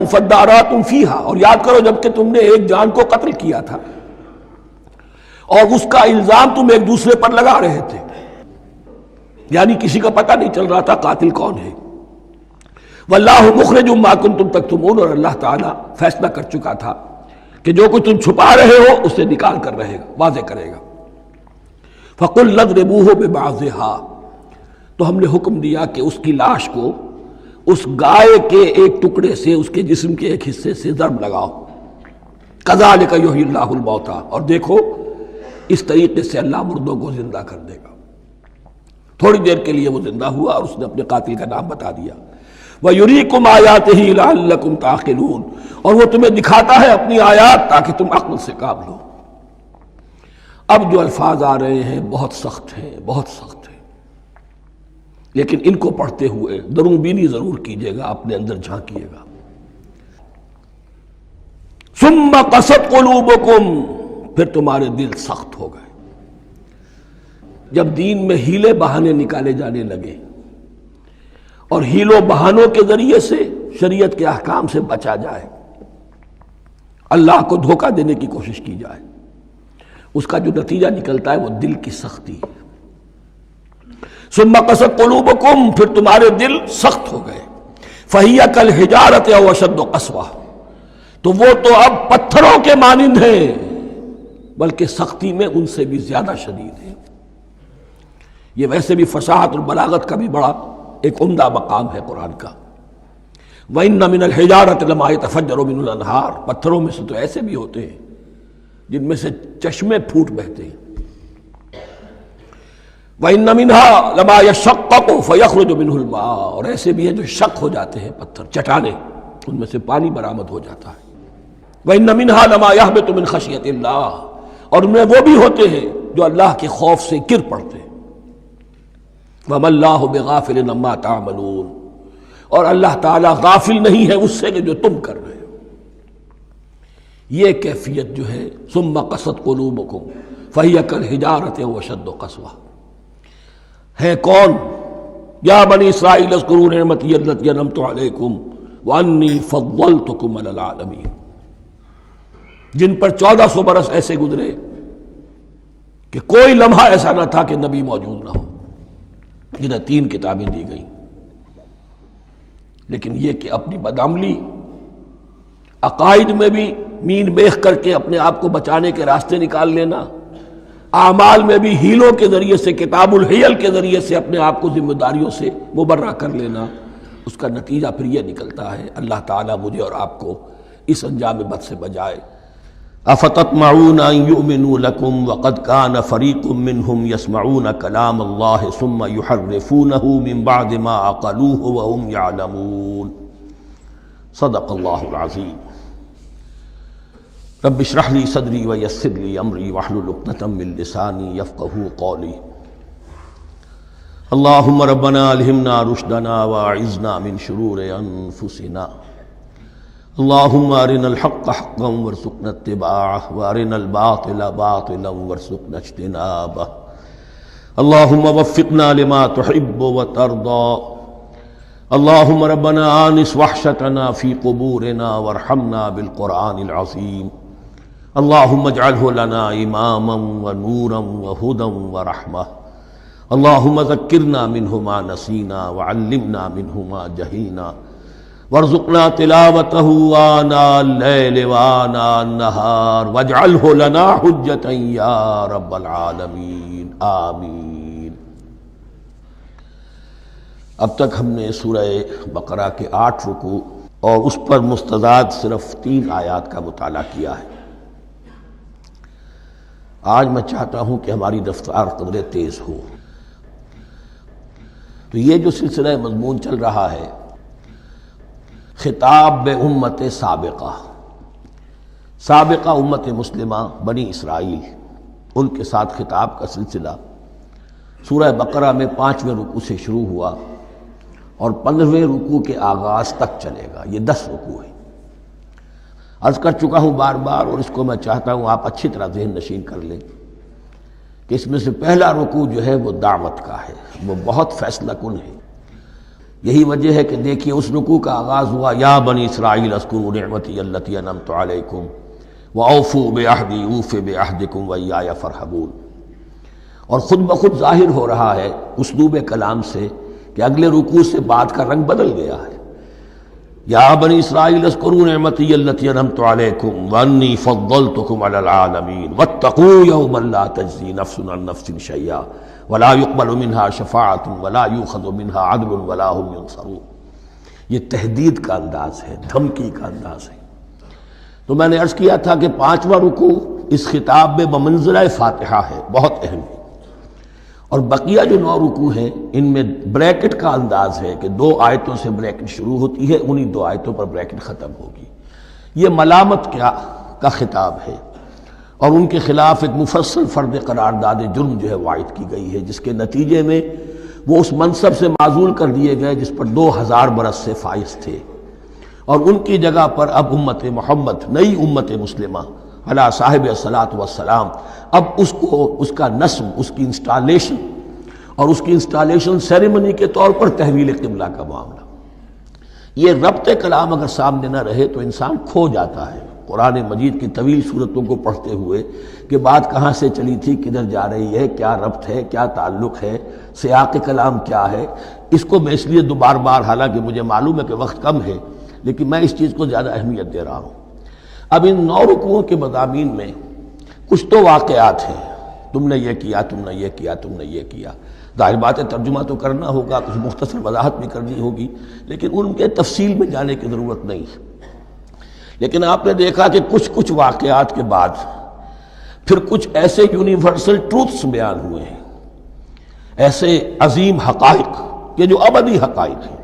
فَدَّارَاتُمْ فِيهَا، اور یاد کرو جب کہ تم نے ایک جان کو قتل کیا تھا اور اس کا الزام تم ایک دوسرے پر لگا رہے تھے، یعنی کسی کا پتہ نہیں چل رہا تھا قاتل کون ہے۔ وَاللَّهُ مُخْرِجٌ مَا كُنتُمْ تَكْتُمُونَ، اور اللہ تعالیٰ فیصلہ کر چکا تھا کہ جو کچھ تم چھپا رہے ہو اسے نکال کر رہے گا، واضح کرے گا۔ فَقُلْ اضْرِبُوهُ بِبَعْضِهَا، تو ہم نے حکم دیا کہ اس کی لاش کو اس گائے کے ایک ٹکڑے سے، اس کے جسم کے ایک حصے سے ضرب لگاؤ۔ کذالک یحیی اللہ الموتیٰ، اور دیکھو اس طریقے سے اللہ مردوں کو زندہ کر دے گا۔ تھوڑی دیر کے لیے وہ زندہ ہوا اور اس نے اپنے قاتل کا نام بتا دیا۔ وَيُرِيكُمْ آیَاتِهِ لَعَلَّكُمْ تَعْقِلُونَ، اور وہ تمہیں دکھاتا ہے اپنی آیات تاکہ تم عقل سے کام لو۔ اب جو الفاظ آ رہے ہیں بہت سخت ہیں، بہت سخت ہیں، لیکن ان کو پڑھتے ہوئے درون بینی ضرور کیجیے گا، اپنے اندر جھانکیے گا۔ ثُمَّ قَسَتْ قُلُوبُكُمْ، پھر تمہارے دل سخت ہو گئے۔ جب دین میں ہیلے بہانے نکالے جانے لگے اور ہیلوں بہانوں کے ذریعے سے شریعت کے احکام سے بچا جائے، اللہ کو دھوکہ دینے کی کوشش کی جائے، اس کا جو نتیجہ نکلتا ہے وہ دل کی سختی ہے۔ ثم قست قلوبکم، پھر تمہارے دل سخت ہو گئے۔ فہی کالحجارۃ او اشد قسوہ، تو وہ تو اب پتھروں کے مانند ہیں، بلکہ سختی میں ان سے بھی زیادہ شدید ہے۔ یہ ویسے بھی فصاحت اور بلاغت کا بھی بڑا ایک عمدہ مقام ہے قرآن کا۔ وَإِنَّ مِنَ الْحِجَارَةِ لَمَا يَتَفَجَّرُ مِنْهُ الْأَنْهَارُ، پتھروں میں سے تو ایسے بھی ہوتے ہیں جن میں سے چشمے پھوٹ بہتے ہیں۔ وَإِنَّ مِنْهَا لَمَا يَشَّقَّقُ فَيَخْرُجُ مِنْهُ الْمَاءُ، اور ایسے بھی ہیں جو شق ہو جاتے ہیں، پتھر چٹانیں، ان میں سے پانی برآمد ہو جاتا ہے۔ وَإِنَّ مِنْهَا لَمَا يَهْبِطُ مِنْ خَشْيَةِ اللَّهِ، اور ان میں وہ بھی ہوتے ہیں جو اللہ کے خوف سے گر پڑتے ہیں۔ وَمَا اللَّهُ بِغَافِلٍ عَمَّا تَعْمَلُونَ، اور اللہ تعالیٰ غافل نہیں ہے اس سے کہ جو تم کر رہے ہو۔ یہ کیفیت جو ہے ثم قست قلوبکم فہی کالحجارۃ او اشد قسوہ، ہے کون؟ یا بنی اسرائیل اذکروا نعمتی التی انعمت علیکم وانی فضلتکم علی العالمین، جن پر 1400 برس ایسے گزرے کہ کوئی لمحہ ایسا نہ تھا کہ نبی موجود نہ ہو، جنہیں 3 کتابیں دی گئیں۔ لیکن یہ کہ اپنی بدعملی، عقائد میں بھی مین بیخ کر کے اپنے آپ کو بچانے کے راستے نکال لینا، اعمال میں بھی ہیلوں کے ذریعے سے، کتاب الحیل کے ذریعے سے اپنے آپ کو ذمہ داریوں سے مبرہ کر لینا، اس کا نتیجہ پھر یہ نکلتا ہے۔ اللہ تعالیٰ مجھے اور آپ کو اس انجام بد سے بچائے۔ افتطمعون ان یؤمنوا لکم وقد کان فریق منہم یسمعون کلام اللہ ثم یحرفونہ من بعد ما عقلوہ وہم یعلمون۔ صدق اللہ العظیم۔ رب اشرح لی صدری ویسر لی امری واحلل عقدۃ من لسانی یفقہوا قولی۔ اللہم ربنا الہمنا رشدنا واعذنا من شرور انفسنا۔ اللہم ارنا الحق حقا وارزقنا اتباعہ وارنا الباطل باطلا وارزقنا اجتنابہ۔ اللہم وفقنا لما تحب وترضى۔ اللہم ربنا آنس وحشتنا فی قبورنا وارحمنا بالقرآن العظیم۔ اللہم اجعلہ لنا اماما ونورا وہدا ورحمہ۔ اللہم ذکرنا منہ ما نسینا وعلمنا منہ ما جہلنا وارزقنا تلاوتہ آناء اللیل وآناء النہار واجعلہ لنا حجتا یا رب العالمین، آمین۔ اب تک ہم نے سورہ بقرہ کے 8 رکوع اور اس پر مستزاد صرف 3 آیات کا مطالعہ کیا ہے۔ آج میں چاہتا ہوں کہ ہماری رفتار قدرے تیز ہو۔ تو یہ جو سلسلہ مضمون چل رہا ہے، خطاب بے امت سابقہ امت مسلمہ بنی اسرائیل، ان کے ساتھ خطاب کا سلسلہ سورہ بقرہ میں 5ویں رکوع سے شروع ہوا اور 15ویں رکوع کے آغاز تک چلے گا۔ یہ 10 رکوع ہیں۔ عرض کر چکا ہوں بار بار، اور اس کو میں چاہتا ہوں آپ اچھی طرح ذہن نشین کر لیں کہ اس میں سے پہلا رکوع جو ہے وہ دعوت کا ہے، وہ بہت فیصلہ کن ہے۔ یہی وجہ ہے کہ دیکھیے اس رکوع کا آغاز ہوا یا بنی اسرائیل اذکروا نعمتی التی انعمت علیکم واوفوا بعہدی اوف بعہدکم وایای فارہبون، اور خود بخود ظاہر ہو رہا ہے اسلوب کلام سے کہ اگلے رکوع سے بات کا رنگ بدل گیا ہے۔ یا بنی اسرائیل اذکروا نعمتی التی انعمت علیکم وانی فضلتکم علی العالمین واتقوا یوما لا تجزی نفس عن نفس شیئا ولا يقبل منها شفاعت ولا یؤخذ منها عدل ولا هم ینصرون۔ یہ تہدید کا انداز ہے، دھمکی کا انداز ہے۔ تو میں نے عرض کیا تھا کہ 5واں رکوع اس خطاب میں بمنزلہ فاتحہ ہے، بہت اہم ہے، اور بقیہ جو 9 رکوع ہیں ان میں بریکٹ کا انداز ہے کہ 2 آیتوں سے بریکٹ شروع ہوتی ہے، انہی 2 آیتوں پر بریکٹ ختم ہوگی۔ یہ ملامت کا خطاب ہے، اور ان کے خلاف ایک مفصل فرد قرارداد جرم جو ہے وائد کی گئی ہے، جس کے نتیجے میں وہ اس منصب سے معزول کر دیے گئے جس پر 2000 برس سے فائز تھے، اور ان کی جگہ پر اب امت محمد، نئی امت مسلمہ علی صاحب الصلاۃ والسلام، اب اس کا نصب، اس کی انسٹالیشن اور اس کی انسٹالیشن سیریمنی کے طور پر تحویل قبلہ کا معاملہ۔ یہ ربط کلام اگر سامنے نہ رہے تو انسان کھو جاتا ہے قرآن مجید کی طویل صورتوں کو پڑھتے ہوئے کہ بات کہاں سے چلی تھی، کدھر جا رہی ہے، کیا ربط ہے، کیا تعلق ہے، سیاق کلام کیا ہے۔ اس کو میں اس لیے بار بار، حالانکہ مجھے معلوم ہے کہ وقت کم ہے، لیکن میں اس چیز کو زیادہ اہمیت دے رہا ہوں۔ اب ان 9 رکوعوں کے مضامین میں کچھ تو واقعات ہیں، تم نے یہ کیا، تم نے یہ کیا، تم نے یہ کیا، ظاہر بات ہے ترجمہ تو کرنا ہوگا، کچھ مختصر وضاحت بھی کرنی ہوگی، لیکن ان کے تفصیل میں جانے کی ضرورت نہیں ہے۔ لیکن آپ نے دیکھا کہ کچھ واقعات کے بعد پھر کچھ ایسے یونیورسل ٹروتھس بیان ہوئے ہیں، ایسے عظیم حقائق کہ جو ابدی حقائق ہیں،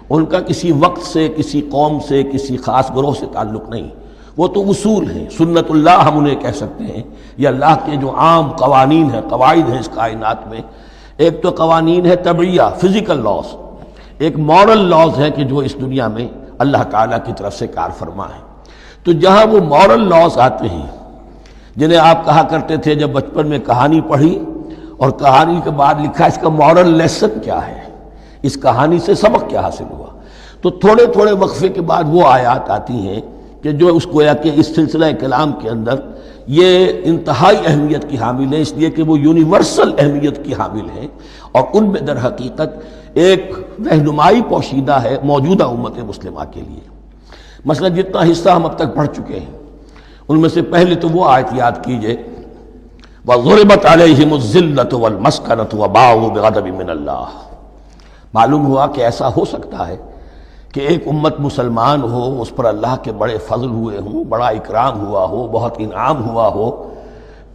ان کا کسی وقت سے، کسی قوم سے، کسی خاص گروہ سے تعلق نہیں، وہ تو اصول ہیں، سنت اللہ ہم انہیں کہہ سکتے ہیں، یا اللہ کے جو عام قوانین ہیں، قواعد ہیں اس کائنات میں۔ ایک تو قوانین ہے طبعیہ، فزیکل لاز، ایک مورل لاز ہیں کہ جو اس دنیا میں اللہ تعالیٰ کی طرف سے کار فرما ہے۔ تو جہاں وہ مورل لاز آتے ہیں جنہیں آپ کہا کرتے تھے جب بچپن میں کہانی پڑھی اور کہانی کے بعد لکھا اس کا مورل لیسن کیا ہے، اس کہانی سے سبق کیا حاصل ہوا، تو تھوڑے تھوڑے وقفے کے بعد وہ آیات آتی ہیں کہ جو اس گویا کہ اس سلسلہ کلام کے اندر یہ انتہائی اہمیت کی حامل ہیں، اس لیے کہ وہ یونیورسل اہمیت کی حامل ہیں، اور ان میں در حقیقت ایک رہنمائی پوشیدہ ہے موجودہ امت مسلمہ کے لیے۔ مثلا جتنا حصہ ہم اب تک پڑھ چکے ہیں ان میں سے پہلے تو وہ آیت یاد کیجئے وَضُرِبَتْ عَلَيْهِمُ الذِّلَّةُ وَالْمَسْكَنَةُ وَبَاءُوا بِغَضَبٍ مِّنَ اللَّهِ۔ معلوم ہوا کہ ایسا ہو سکتا ہے کہ ایک امت مسلمان ہو، اس پر اللہ کے بڑے فضل ہوئے ہوں، بڑا اکرام ہوا ہو، بہت انعام ہوا ہو،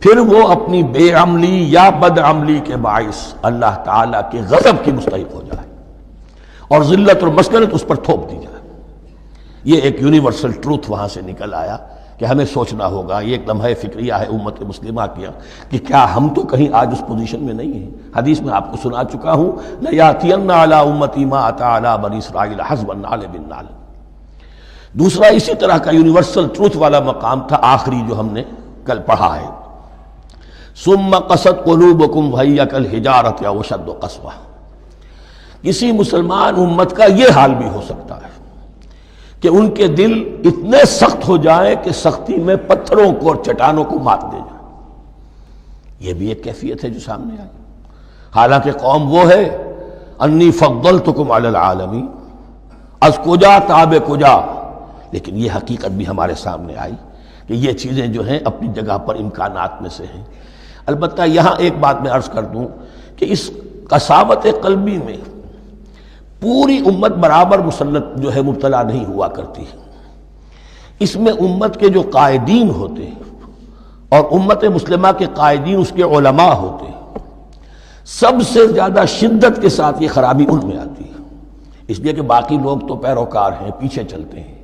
پھر وہ اپنی بے عملی یا بد عملی کے باعث اللہ تعالیٰ کے غضب کی مستحق ہو جائے اور ذلت اور مسکنت اس پر تھوپ دی جائے۔ یہ ایک یونیورسل ٹروتھ وہاں سے نکل آیا کہ ہمیں سوچنا ہوگا، یہ ایک لمحہ فکریہ ہے امت مسلمہ کیا کہ کیا ہم تو کہیں آج اس پوزیشن میں نہیں ہیں۔ حدیث میں آپ کو سنا چکا ہوں لَيَأْتِيَنَّ عَلَىٰ أُمَّتِي مَا أَتَىٰ عَلَىٰ بَنِي إِسْرَائِيلَ حَسْبَ النَّعْلِ بِالنَّعْلِ۔ دوسرا اسی طرح کا یونیورسل ٹروتھ والا مقام تھا آخری جو ہم نے کل پڑھا ہے، ثُمَّ قَسَتْ قُلُوبُكُمْ وَهِيَ كَالْحِجَارَةِ أَوْ أَشَدُّ قَسْوَةً۔ کسی مسلمان امت کا یہ حال بھی ہو سکتا ہے کہ ان کے دل اتنے سخت ہو جائیں کہ سختی میں پتھروں کو اور چٹانوں کو مات دے جائیں۔ یہ بھی ایک کیفیت ہے جو سامنے آئی، حالانکہ قوم وہ ہے انی فضلتکم علی العالمین، از کجا تاب کجا، لیکن یہ حقیقت بھی ہمارے سامنے آئی کہ یہ چیزیں جو ہیں اپنی جگہ پر امکانات میں سے ہیں۔ البتہ یہاں ایک بات میں عرض کر دوں کہ اس قساوت قلبی میں پوری امت برابر مسلط جو ہے مبتلا نہیں ہوا کرتی ہے، اس میں امت کے جو قائدین ہوتے ہیں اور امت مسلمہ کے قائدین اس کے علماء ہوتے ہیں، سب سے زیادہ شدت کے ساتھ یہ خرابی ان میں آتی ہے، اس لیے کہ باقی لوگ تو پیروکار ہیں، پیچھے چلتے ہیں،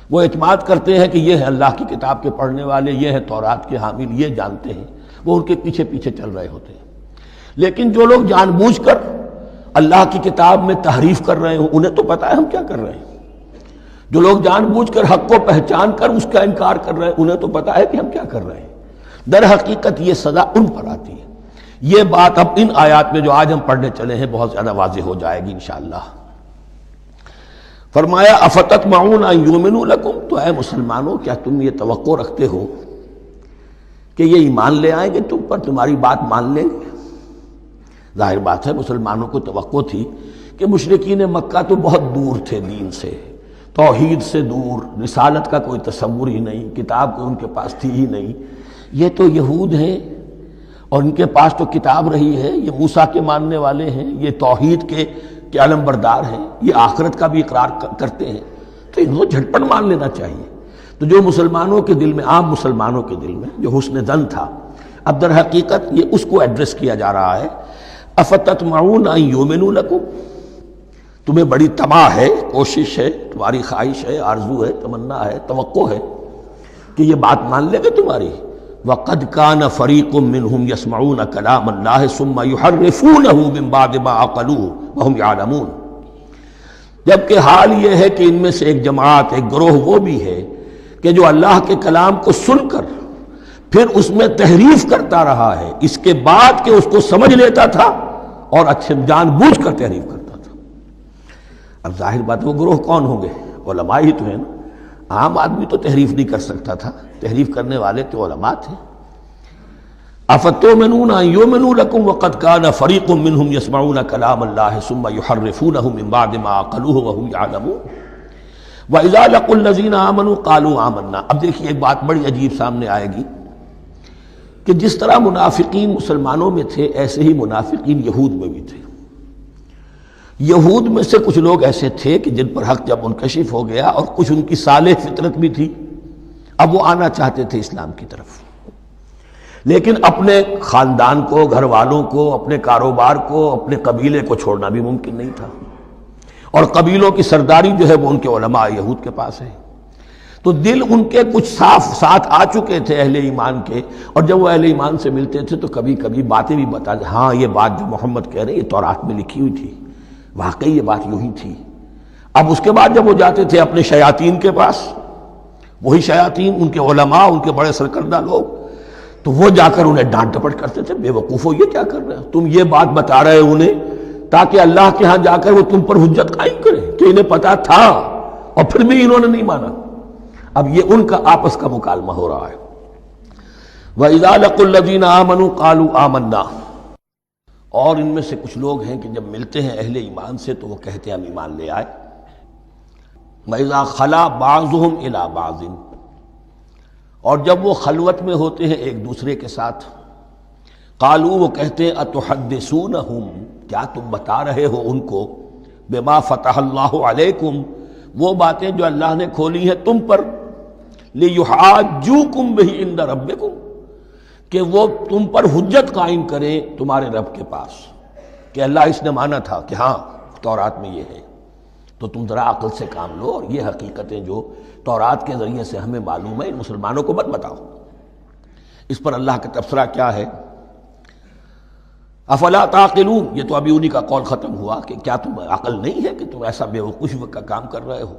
وہ اعتماد کرتے ہیں کہ یہ ہے اللہ کی کتاب کے پڑھنے والے، یہ ہے تورات کے حامل، یہ جانتے ہیں، وہ ان کے پیچھے پیچھے چل رہے ہوتے ہیں۔ لیکن جو لوگ جان بوجھ کر اللہ کی کتاب میں تحریف کر رہے ہوں، انہیں تو پتہ ہے ہم کیا کر رہے ہیں۔ جو لوگ جان بوجھ کر حق کو پہچان کر اس کا انکار کر رہے ہیں، انہیں تو پتہ ہے کہ ہم کیا کر رہے ہیں۔ در حقیقت یہ سزا ان پر آتی ہے۔ یہ بات اب ان آیات میں جو آج ہم پڑھنے چلے ہیں بہت زیادہ واضح ہو جائے گی انشاءاللہ۔ فرمایا افتطمعون ان یؤمنوا لکم، تو اے مسلمانوں کیا تم یہ توقع رکھتے ہو کہ یہ ایمان لے آئیں گے تم پر، تمہاری بات مان لیں گے؟ ظاہر بات ہے مسلمانوں کو توقع تھی کہ مشرکین مکہ تو بہت دور تھے دین سے، توحید سے دور، رسالت کا کوئی تصور ہی نہیں، کتاب کوئی ان کے پاس تھی ہی نہیں۔ یہ تو یہود ہیں اور ان کے پاس تو کتاب رہی ہے، یہ موسیٰ کے ماننے والے ہیں، یہ توحید کے علم بردار ہیں، یہ آخرت کا بھی اقرار کرتے ہیں، تو انہوں جھٹپٹ مان لینا چاہیے۔ تو جو مسلمانوں کے دل میں، عام مسلمانوں کے دل میں جو حسن ظن تھا، اب در حقیقت یہ اس کو ایڈریس کیا جا رہا ہے، افتطمعون ان یؤمنوا لکم، تمہیں بڑی طمع ہے، کوشش ہے، تمہاری خواہش ہے، آرزو ہے، تمنا ہے، توقع ہے کہ یہ بات مان لے گے تمہاری۔ وَقَدْ كَانَ فَرِيقٌ مِّنْهُمْ يَسْمَعُونَ كَلَامَ اللَّهِ ثُمَّ يُحَرِّفُونَهُ مِن بَعْدِ مَا عَقَلُوهُ وَهُمْ يَعْلَمُونَ، جبکہ حال یہ ہے کہ ان میں سے ایک جماعت، ایک گروہ وہ بھی ہے کہ جو اللہ کے کلام کو سن کر پھر اس میں تحریف کرتا رہا ہے، اس کے بعد کہ اس کو سمجھ لیتا تھا اور اچھے جان بوجھ کر تحریف کرتا تھا۔ اب ظاہر بات وہ گروہ کون ہوں گے؟ علماء ہی تو ہیں نا، عام آدمی تو تحریف نہیں کر سکتا تھا، تحریف کرنے والے تو علماء تھے۔ افتؤمنون ان یؤمنوا لکم وقد کان فریق منہم یسمعون کلام اللہ ثم یحرفونہ من بعد ما عقلوہ وہم یعلمون واذا لقوا الذین آمنوا قالوا آمنا۔ اب دیکھیے ایک بات بڑی عجیب سامنے آئے گی کہ جس طرح منافقین مسلمانوں میں تھے، ایسے ہی منافقین یہود میں بھی تھے۔ یہود میں سے کچھ لوگ ایسے تھے کہ جن پر حق جب منکشف ہو گیا، اور کچھ ان کی صالح فطرت بھی تھی، اب وہ آنا چاہتے تھے اسلام کی طرف، لیکن اپنے خاندان کو، گھر والوں کو، اپنے کاروبار کو، اپنے قبیلے کو چھوڑنا بھی ممکن نہیں تھا، اور قبیلوں کی سرداری جو ہے وہ ان کے علماء یہود کے پاس ہے۔ تو دل ان کے کچھ صاف ساتھ آ چکے تھے اہل ایمان کے، اور جب وہ اہل ایمان سے ملتے تھے تو کبھی کبھی باتیں بھی بتا، ہاں یہ بات جو محمد کہہ رہے ہیں یہ تورات میں لکھی ہوئی تھی، واقعی یہ بات یوں ہی تھی۔ اب اس کے بعد جب وہ جاتے تھے اپنے شیاطین کے پاس، وہی شیاطین ان کے علماء، ان کے بڑے سرکردہ لوگ، تو وہ جا کر انہیں ڈانٹ ڈپٹ کرتے تھے، بے وقوفو یہ کیا کر رہے ہو، تم یہ بات بتا رہے ہو انہیں تاکہ اللہ کے ہاں جا کر وہ تم پر حجت قائم کریں کہ انہیں پتا تھا اور پھر بھی انہوں نے نہیں مانا۔ اب یہ ان کا آپس کا مکالمہ ہو رہا ہے۔ وَإِذَا لَقُوا الَّذِينَ آمَنُوا قَالُوا آمَنَّا، اور ان میں سے کچھ لوگ ہیں کہ جب ملتے ہیں اہل ایمان سے تو وہ کہتے ہیں ہم ایمان لے آئے۔ وَإِذَا خَلَا بَعْضُهُمْ إِلَىٰ بَعْضٍ، اور جب وہ خلوت میں ہوتے ہیں ایک دوسرے کے ساتھ، قالوا وہ کہتے ہیں أَتُحَدِّثُونَهُمْ، کیا تم بتا رہے ہو ان کو، بِمَا فَتَحَ اللَّهُ عَلَيْكُمْ، وہ باتیں جو اللہ نے کھولی ہیں تم پر، لِيُحَاجُّوكُمْ بِهِ عِندَ رَبِّكُمْ، کہ وہ تم پر حجت قائم کریں تمہارے رب کے پاس، کہ اللہ اس نے مانا تھا کہ ہاں تورات میں یہ ہے، تو تم ذرا عقل سے کام لو، اور یہ حقیقتیں جو تورات کے ذریعے سے ہمیں معلوم ہے ان مسلمانوں کو مت بتاؤ۔ اس پر اللہ کا تبصرہ کیا ہے؟ افلا تعقلون، یہ تو ابھی انہی کا قول ختم ہوا کہ کیا تم عقل نہیں ہے کہ تم ایسا بے وقوفی کا کام کر رہے ہو؟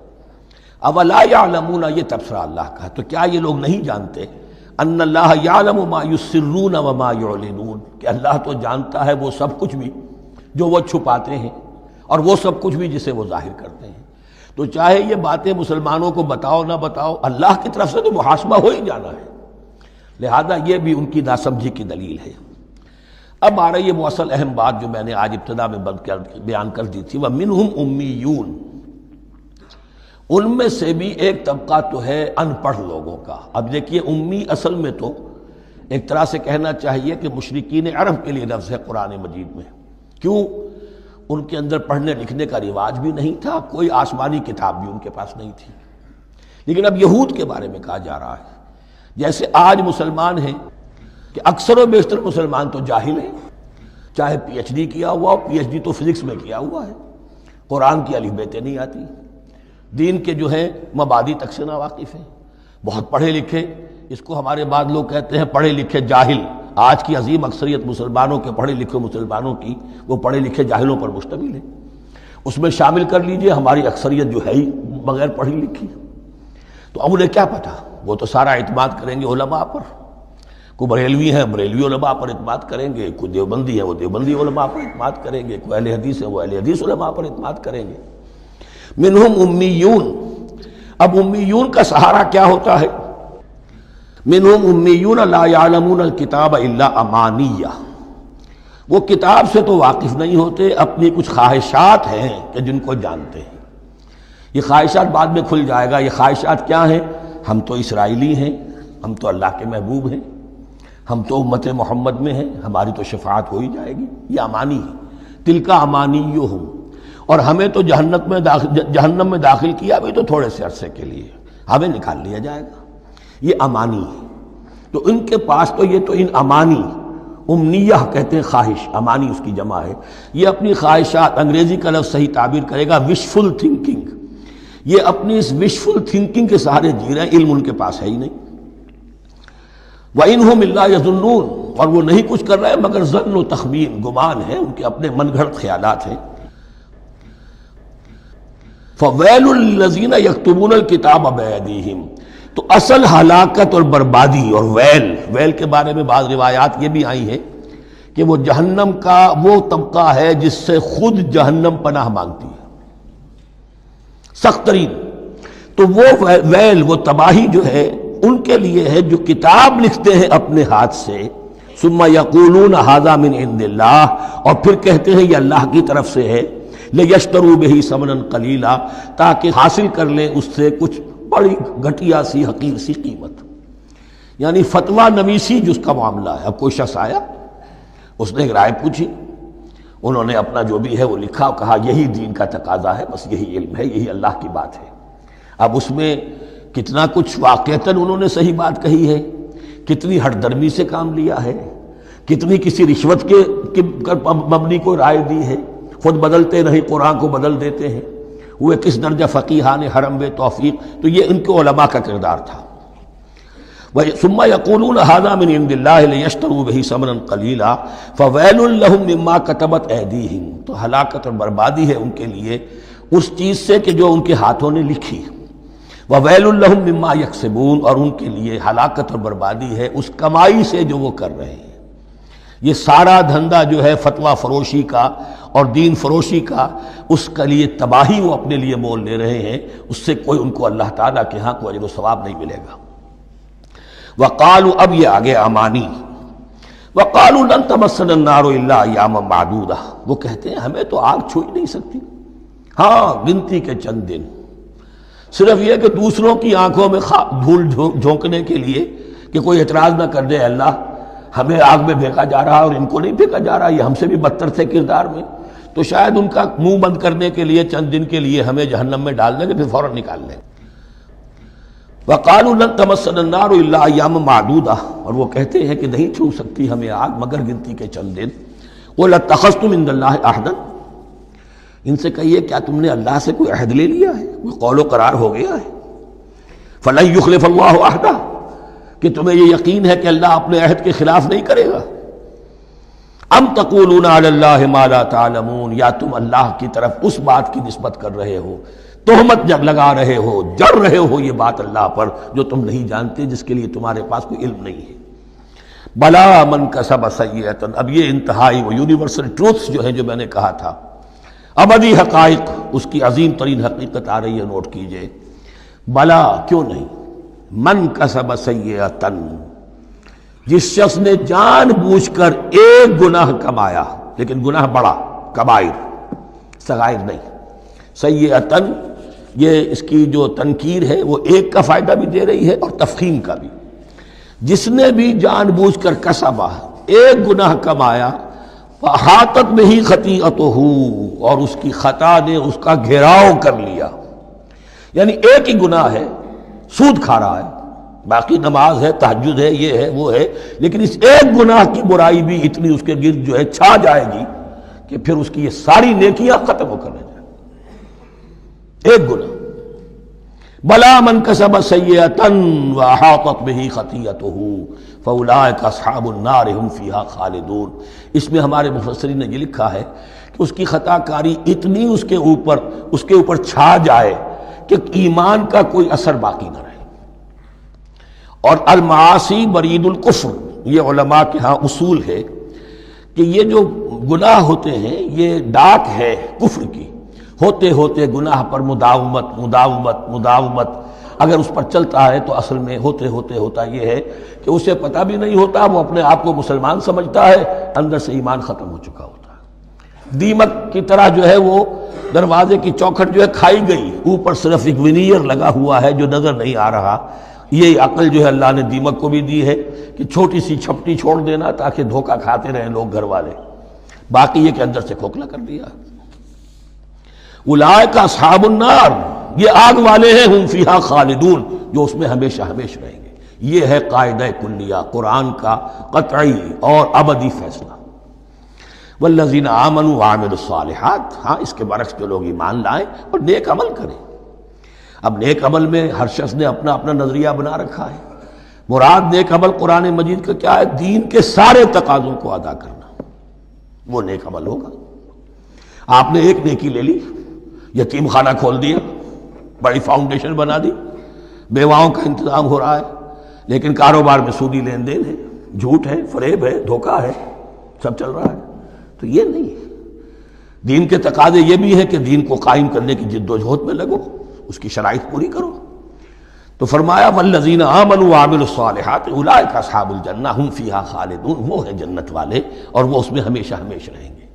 اولا یعلمون، یہ تبصرہ اللہ کا ہے، تو کیا یہ لوگ نہیں جانتے ان اللہ یعلم ما یسرون وما یعلنون، کہ اللہ تو جانتا ہے وہ سب کچھ بھی جو وہ چھپاتے ہیں اور وہ سب کچھ بھی جسے وہ ظاہر کرتے ہیں۔ تو چاہے یہ باتیں مسلمانوں کو بتاؤ نہ بتاؤ، اللہ کی طرف سے تو محاسبہ ہو ہی جانا ہے، لہذا یہ بھی ان کی ناسمجھی کی دلیل ہے۔ اب آ رہی ہے وہ اصل اہم بات جو میں نے آج ابتدا میں بیان کر دی تھی، وَمِنْهُمْ أُمِّيُّونَ، ان میں سے بھی ایک طبقہ تو ہے ان پڑھ لوگوں کا۔ اب دیکھیے امی اصل میں تو ایک طرح سے کہنا چاہیے کہ مشرکین عرب کے لیے لفظ ہے قرآن مجید میں، کیوں؟ ان کے اندر پڑھنے لکھنے کا رواج بھی نہیں تھا، کوئی آسمانی کتاب بھی ان کے پاس نہیں تھی۔ لیکن اب یہود کے بارے میں کہا جا رہا ہے، جیسے آج مسلمان ہیں کہ اکثر و بیشتر مسلمان تو جاہل ہیں، چاہے پی ایچ ڈی کیا ہوا ہو، پی ایچ ڈی تو فزکس میں کیا ہوا ہے، قرآن کی الف بیتیں نہیں آتی، دین کے جو ہیں مبادی تک سے ناواقف ہیں، بہت پڑھے لکھے، اس کو ہمارے بعد لوگ کہتے ہیں پڑھے لکھے جاہل۔ آج کی عظیم اکثریت مسلمانوں کے، پڑھے لکھے مسلمانوں کی، وہ پڑھے لکھے جاہلوں پر مشتمل ہے۔ اس میں شامل کر لیجئے ہماری اکثریت جو ہے ہی بغیر پڑھی لکھی، تو اب انہیں کیا پتہ، وہ تو سارا اعتماد کریں گے علماء پر، کوئی بریلوی ہیں بریلوی علماء پر اعتماد کریں گے، کوئی دیوبندی ہیں وہ دیوبندی علماء پر اعتماد کریں گے، کوئی اہل حدیث ہیں وہ اہل حدیث علماء پر اعتماد کریں گے۔ منہم امیون، اب امیون کا سہارا کیا ہوتا ہے؟ منہم امیون لا یعلمون الکتاب الا امانیہ، وہ کتاب سے تو واقف نہیں ہوتے، اپنی کچھ خواہشات ہیں کہ جن کو جانتے ہیں۔ یہ خواہشات بعد میں کھل جائے گا، یہ خواہشات کیا ہیں؟ ہم تو اسرائیلی ہیں، ہم تو اللہ کے محبوب ہیں، ہم تو امت محمد میں ہیں، ہماری تو شفاعت ہو ہی جائے گی، یہ امانی ہے۔ تلک امانیہم، اور ہمیں تو جہنم میں داخل کیا بھی تو تھوڑے سے عرصے کے لیے، ہمیں نکال لیا جائے گا، یہ امانی ہے۔ تو ان کے پاس تو یہ تو ان امانی، امنیہ کہتے ہیں خواہش، امانی اس کی جمع ہے، یہ اپنی خواہشات، انگریزی کا لفظ صحیح تعبیر کرے گا وشفل تھنکنگ، یہ اپنی اس وشفل تھنکنگ کے سہارے جی رہے ہیں، علم ان کے پاس ہے ہی نہیں۔ وَإِنْهُمْ إِلَّا يَظُنُّونَ، اور وہ نہیں کچھ کر رہے مگر ظن و تخمین، گمان ہے، ان کے اپنے من گھڑت خیالات ہیں۔ فَوَيْلٌ لِّلَّذِينَ يَكْتُبُونَ الْكِتَابَ بِأَيْدِيهِمْ، تو اصل ہلاکت اور بربادی اور ویل کے بارے میں بعض روایات یہ بھی آئی ہیں کہ وہ جہنم کا وہ طبقہ ہے جس سے خود جہنم پناہ مانگتی ہے، سخت ترین۔ تو وہ ویل، وہ تباہی جو ہے ان کے لیے ہے جو کتاب لکھتے ہیں اپنے ہاتھ سے، ثم یقولون ھذا من عند اللہ، اور پھر کہتے ہیں یہ اللہ کی طرف سے ہے، لیشتروا بہ ثمنا قلیلا، تاکہ حاصل کر لیں اس سے کچھ بڑی گھٹیا سی حقیر سی قیمت، یعنی فتویٰ نویسی جس کا معاملہ ہے۔ اب کوئی شخص آیا، اس نے ایک رائے پوچھی، انہوں نے اپنا جو بھی ہے وہ لکھا اور کہا یہی دین کا تقاضا ہے، بس یہی علم ہے، یہی اللہ کی بات ہے۔ اب اس میں کتنا کچھ واقعتاً انہوں نے صحیح بات کہی ہے، کتنی ہٹ درمی سے کام لیا ہے، کتنی کسی رشوت کے مبنی کو رائے دی ہے، خود بدلتے نہیں قرآن کو بدل دیتے ہیں، وہ کس درجہ فقیہان حرم بے توفیق۔ تو یہ ان کے علماء کا کردار تھا۔ ثم یقولون ھذا من عند اللہ لیشتروا بہ ثمنا قلیلا فویل لہم مما کتبت ایدیہم، تو ہلاکت اور بربادی ہے ان کے لیے اس چیز سے کہ جو ان کے ہاتھوں نے لکھی، وویل لہم مما یکسبون، اور ان کے لیے ہلاکت اور بربادی ہے اس کمائی سے جو وہ کر رہے ہیں۔ یہ سارا دھندا جو ہے فتویٰ فروشی کا اور دین فروشی کا، اس کے لیے تباہی وہ اپنے لیے مول لے رہے ہیں، اس سے کوئی ان کو اللہ تعالیٰ کے ہاں کوئی اجر و ثواب نہیں ملے گا۔ وقالوا، اب یہ آگے امانی، وقالوا لن تمسنا النار الا ایاما معدودہ، وہ کہتے ہیں ہمیں تو آگ چھو ہی نہیں سکتی، ہاں گنتی کے چند دن، صرف یہ کہ دوسروں کی آنکھوں میں دھول جھونکنے کے لیے کہ کوئی اعتراض نہ کر دے، اللہ ہمیں آگ میں پھینکا جا رہا اور ان کو نہیں پھینکا جا رہا، یہ ہم سے بھی بدتر تھے کردار میں، تو شاید ان کا منہ بند کرنے کے لیے چند دن کے لیے ہمیں جہنم میں ڈال دیں گے، پھر فوراً نکال لیں۔ وقالوا لن تمسنا النار الا ایاما معدودہ، اور وہ کہتے ہیں کہ نہیں چھو سکتی ہمیں آگ مگر گنتی کے چند دن۔ قل اتخذتم عند اللہ عہدا، ان سے کہیے کیا تم نے اللہ سے کوئی عہد لے لیا ہے، کوئی قول و قرار ہو گیا ہے؟ فلن یخلف اللہ عہدہ، کہ تمہیں یہ یقین ہے کہ اللہ اپنے عہد کے خلاف نہیں کرے گا؟ ام تقولون علی اللہ ما لا تعلمون، یا تم اللہ کی طرف اس بات کی نسبت کر رہے ہو، تہمت لگا رہے ہو، جڑ رہے ہو یہ بات اللہ پر جو تم نہیں جانتے، جس کے لیے تمہارے پاس کوئی علم نہیں ہے۔ بلا من کسب سیئۃ، اب یہ انتہائی وہ یونیورسل ٹروتھس جو ہیں جو میں نے کہا تھا، ابدی حقائق، اس کی عظیم ترین حقیقت آ رہی ہے، نوٹ کیجئے۔ بلا، کیوں نہیں، من کسب سیئۃ، جس شخص نے جان بوجھ کر ایک گناہ کمایا، لیکن گناہ بڑا، کبائر، صغائر نہیں، سیئۃ، یہ اس کی جو تنکیر ہے وہ ایک کا فائدہ بھی دے رہی ہے اور تفخیم کا بھی۔ جس نے بھی جان بوجھ کر کسبا، ایک گناہ کمایا، فاحاطت بہ خطیئتہ، اور اس کی خطا نے اس کا گھیراؤ کر لیا، یعنی ایک ہی گناہ ہے، سود کھا رہا ہے، باقی نماز ہے، تہجد ہے، یہ ہے وہ ہے، لیکن اس ایک گناہ کی برائی بھی اتنی اس کے گرد جو ہے چھا جائے گی کہ پھر اس کی یہ ساری نیکیاں ختم ہو کر رہ جائیں، ایک گناہ۔ بلا من کسب سیئۃ واحاطت بہ خطیئتہ فاولئک اصحاب النار هم فیہا خالدون۔ اس میں ہمارے مفسرین نے یہ لکھا ہے کہ اس کی خطا کاری اتنی اس کے اوپر چھا جائے کہ ایمان کا کوئی اثر باقی نہ رہے۔ اور المعاصی برید الکفر، یہ علماء کے ہاں اصول ہے کہ یہ جو گناہ ہوتے ہیں یہ ڈاک ہے کفر کی، ہوتے ہوتے گناہ پر مداومت مداومت مداومت، اگر اس پر چلتا ہے تو اصل میں ہوتے ہوتے ہوتا یہ ہے کہ اسے پتہ بھی نہیں ہوتا، وہ اپنے آپ کو مسلمان سمجھتا ہے، اندر سے ایمان ختم ہو چکا ہوتا ہے۔ دیمک کی طرح جو ہے وہ دروازے کی چوکھٹ جو ہے کھائی گئی، اوپر صرف ایک ونیئر لگا ہوا ہے جو نظر نہیں آ رہا۔ یہ عقل جو ہے اللہ نے دیمک کو بھی دی ہے کہ چھوٹی سی چھپٹی چھوڑ دینا تاکہ دھوکہ کھاتے رہیں لوگ گھر والے، باقی یہ کہ اندر سے کھوکھلا کر دیا۔ اولئک اصحاب النار، یہ آگ والے ہیں، ہم فیہا خالدون، جو اس میں ہمیشہ ہمیشہ رہیں گے۔ یہ ہے قاعدہ کلیہ قرآن کا قطعی اور ابدی فیصلہ۔ والذین آمنوا وعملوا الصالحات، ہاں اس کے برعکس جو لوگ ایمان لائیں اور نیک عمل کریں۔ اب نیک عمل میں ہر شخص نے اپنا اپنا نظریہ بنا رکھا ہے۔ مراد نیک عمل قرآن مجید کا کیا ہے؟ دین کے سارے تقاضوں کو ادا کرنا، وہ نیک عمل ہوگا۔ آپ نے ایک نیکی لے لی، یتیم خانہ کھول دیا، بڑی فاؤنڈیشن بنا دی، بیواؤں کا انتظام ہو رہا ہے، لیکن کاروبار میں سودی لین دین ہے، جھوٹ ہے، فریب ہے، دھوکہ ہے، سب چل رہا ہے، تو یہ نہیں ہے۔ دین کے تقاضے یہ بھی ہے کہ دین کو قائم کرنے کی جد و جہد میں لگو، اس کی شرائط پوری کرو۔ تو فرمایا والذین آمنوا وعملوا الصالحات اولئک اصحاب الجنہ ہم فیہا خالدون، وہ ہیں جنت والے اور وہ اس میں ہمیشہ ہمیشہ رہیں گے۔